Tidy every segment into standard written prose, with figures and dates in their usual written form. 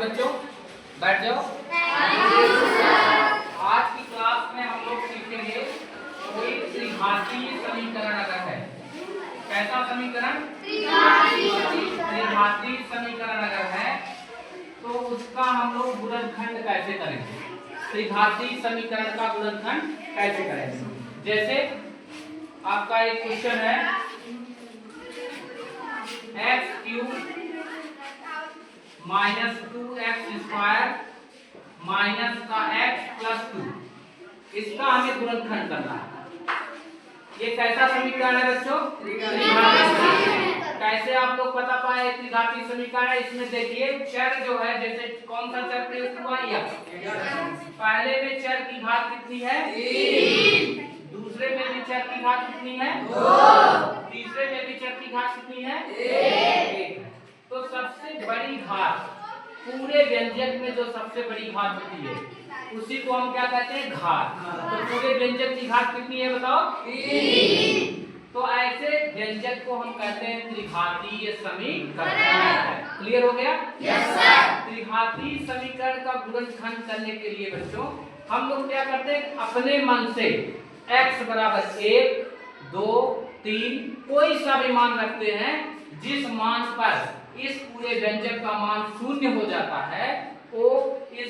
बच्चों, बैठ जाओ। आज की क्लास में हम लोग सीखेंगे कोई त्रिघातीय समीकरण अगर है। कैसा समीकरण? त्रिघातीय समीकरण अगर है तो उसका हम लोग गुणनखंड कैसे करेंगे। त्रिघातीय समीकरण का गुणनखंड कैसे करेंगे। जैसे आपका एक क्वेश्चन है, x cube minus 2x square minus का x प्लस 2, इसका हमें गुणनखंड करना है। ये कैसा समीकरण है बच्चों? कैसे आप लोग बता पाए त्रिघातीय समीकरण? इसमें देखिए चर जो है, जैसे कौन सा चर प्रयुक्त हुआ? x। पहले में चर की घात कितनी है? 3। दूसरे में भी चर की घात कितनी है? 2। तीसरे में भी चर की घात कितनी है? 1। तो सबसे बड़ी घात, पूरे व्यंजक में जो सबसे बड़ी घात होती है उसी को हम क्या कहते हैं? घात। तो पूरे व्यंजक की घात कितनी है बताओ? 3। तो ऐसे व्यंजक को हम कहते हैं त्रिघातीय समीकरण। क्लियर हो गया? Yes sir. त्रिघातीय समीकरण का गुणनखंड करने के लिए बच्चों हम लोग क्या करते हैं? अपने मन से x बराबर 1, 2, 3 कोई सा भी मान रखते हैं। जिस मान पर इस पूरे व्यंजक का मान 0 हो जाता है वो इस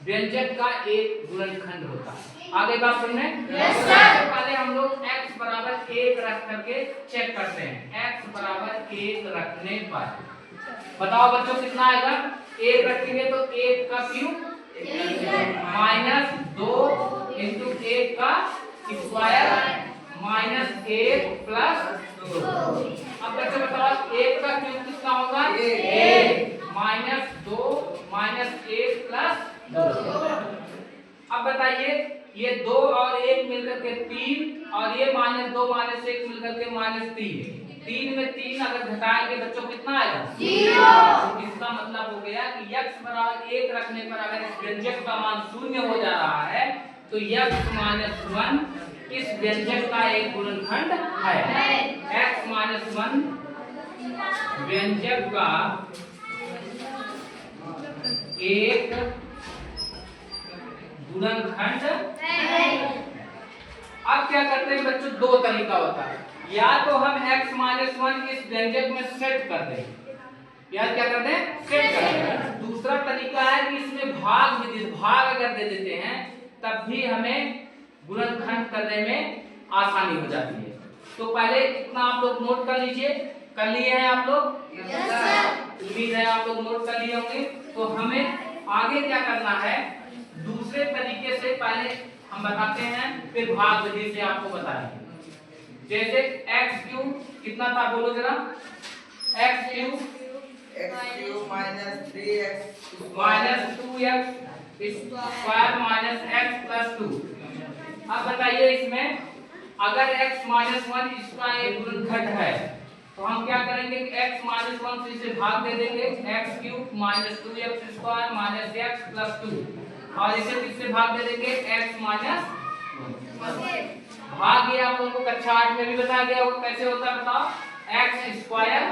व्यंजक का एक गुणनखंड होता है। आगे बात सुनने? Yes sir. पहले हम लोग x बराबर 1 रख करके चेक करते हैं। x बराबर 1 रखने पर बताओ बच्चों कितना आएगा? 1 रखेंगे तो 1 का क्यूब माइनस 2 इंटू 1 का स्क्वायर माइनस 1 प्लस 2। अब बच्चों बताओ 1 का क्यूब कितना होगा? 1 माइनस 2 माइनस 1 प्लस 2। अब बताइए ये 2 और 1 मिलकर के 3 और ये माइनस 2 माइनस 1 मिलकर के माइनस 3। 3 में 3 अगर घटाएंगे बच्चों कितना आएगा? 0। इसका मतलब हो गया कि x बराबर 1 रखने पर अगर इस व्यंजक का मान 0 हो जा रहा है तो x माइनस 1 इस व्यंजक का एक गुणनखंड है। x माइनस 1 व्यंजक का एक गुणनखंड है। अब क्या करते हैं बच्चों? दो तरीका होता है। या तो हम x माइनस 1 इस व्यंजक में सेट कर दें, या क्या करते हैं? सेट कर दें। दूसरा तरीका है कि इसमें भाग विधि, भाग अगर दे देते हैं तब भी हमें गुणनखंड करने में आसानी हो जाती है। तो पहले इतना आप लोग नोट कर लीजिए। कर लिए हैं आप लोग? Yes sir. उम्मीद है आप लोग नोट कर लिए होंगे। तो हमें आगे क्या करना है? दूसरे तरीके से पहले हम बताते हैं, फिर भाग विधि से आपको बताएंगे। जैसे x क्यूब कितना था बोलो जरा? x cube minus 3x minus 2x square minus x plus 2। अब बताइए इसमें अगर x माइनस 1 इसका एक गुणनखंड है तो हम क्या करेंगे? x माइनस 1 से इसे भाग दे देंगे। x cube minus 2x square minus x plus 2 और इसे किससे भाग दे देंगे? x minus 1। भाग ये आप लोगों को कक्षा 8 में भी बताया गया होगा कैसे होता है बताओ? x स्क्वायर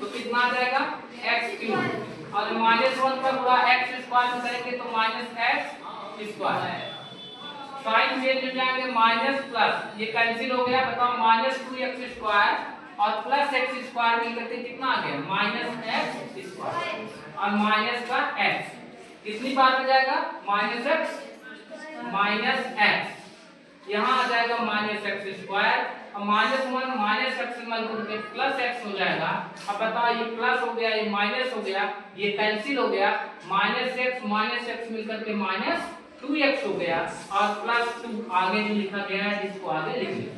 तो कितना आ जाएगा? x क्यूब और माइनस 1 पर पूरा x स्क्वायर करेंगे तो minus x square. Sign change हो जाएंगे माइनस प्लस, ये कैंसिल हो गया। बताओ माइनस 2x स्क्वायर और प्लस x स्क्वायर मिलकर के कितना आ गया? माइनस x स्क्वायर और माइनस का x कितनी बार हो जाएगा? Minus x minus x। यहाँ आ जाएगा माइनस x स्क्वायर और माइनस 1 माइनस x मिलकर के प्लस x हो जाएगा। अब बताओ ये प्लस हो गया, ये माइनस हो गया, ये कैंसिल हो गया। माइनस x मिलकर के माइनस 2x हो गया और प्लस 2 आगे जो लिखा गया है इसको आगे लिख लीजिए।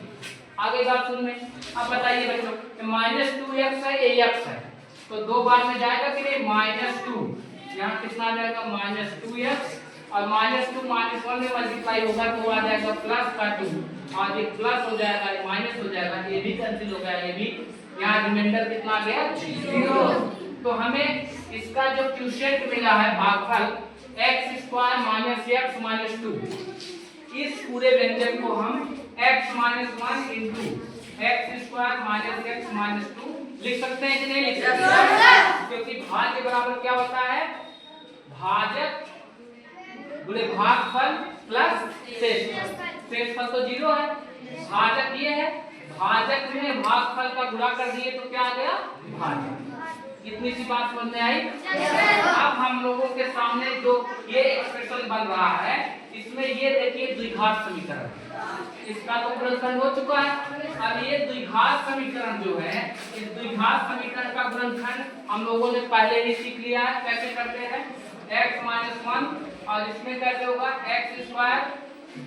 आगे बात सुन में। अब बताइए बच्चों माइनस 2x है, ये x है तो दो बार में जाएगा कि नहीं? माइनस 2 यहाँ कितना आ जाएगा? माइनस 2x और माइनस 2 माइनस 1 में मल्टीप्लाई होगा तो आ जाएगा प्लस का 2 और ये प्लस हो जाएगा, ये माइनस हो जाएगा, ये भी कैंसिल हो गया, ये भी। यहाँ रिमाइंडर कितना आ गया? 0। तो हमें इसका जो क्वोशिएंट मिला है भागफल x square minus x minus 2, इस पूरे व्यंजक को हम x minus 1 into x square minus x minus 2 लिख सकते हैं कि नहीं लिख सकते? क्योंकि भाग के बराबर क्या होता है? भाजक बोले भागफल प्लस शेषफल। शेषफल तो 0 है, भाजक ये है, भाजक में भागफल का गुणा कर दिए तो क्या आ गया भाजक। इतनी सी बात समझ में आई। अब हम लोगों के सामने जो ये एक्सप्रेशन बन रहा है इसमें ये देखिए द्विघात समीकरण, इसका तो गुणनखंड हो चुका है। अब ये द्विघात समीकरण जो है, इस द्विघात समीकरण का गुणनखंड हम लोगों ने पहले ही सीख लिया है। कैसे करते हैं, x - 1 और इसमें कैसे होगा x²,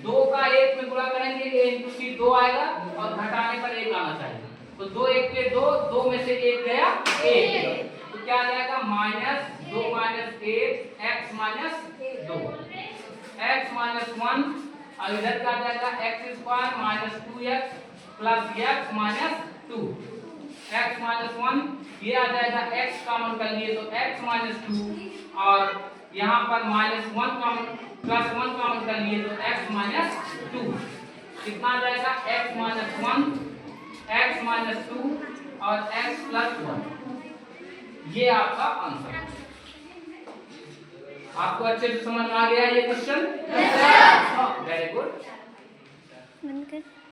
2 का 1 में गुणा करेंगे a × c 2 आएगा और घटाने पर 1 आना चाहिए। तो 2 1 के 2, 2 में से 1 गया 1, तो क्या आ जाएगा -2 - 1 x - 2 x - 1 और इधर क्या आ जाएगा x² - 2x plus x - 2 x - 1 ये आ जाएगा x कॉमन कर लिए तो x - 2 और यहाँ पर -1 कॉमन प्लस 1 कॉमन कर लिए तो x - 2 कितना आ जाएगा x - 1 x - 2 और x + 1। ये आपका आंसर। आपको अच्छे से समझ में आ गया ये क्वेश्चन? Very good.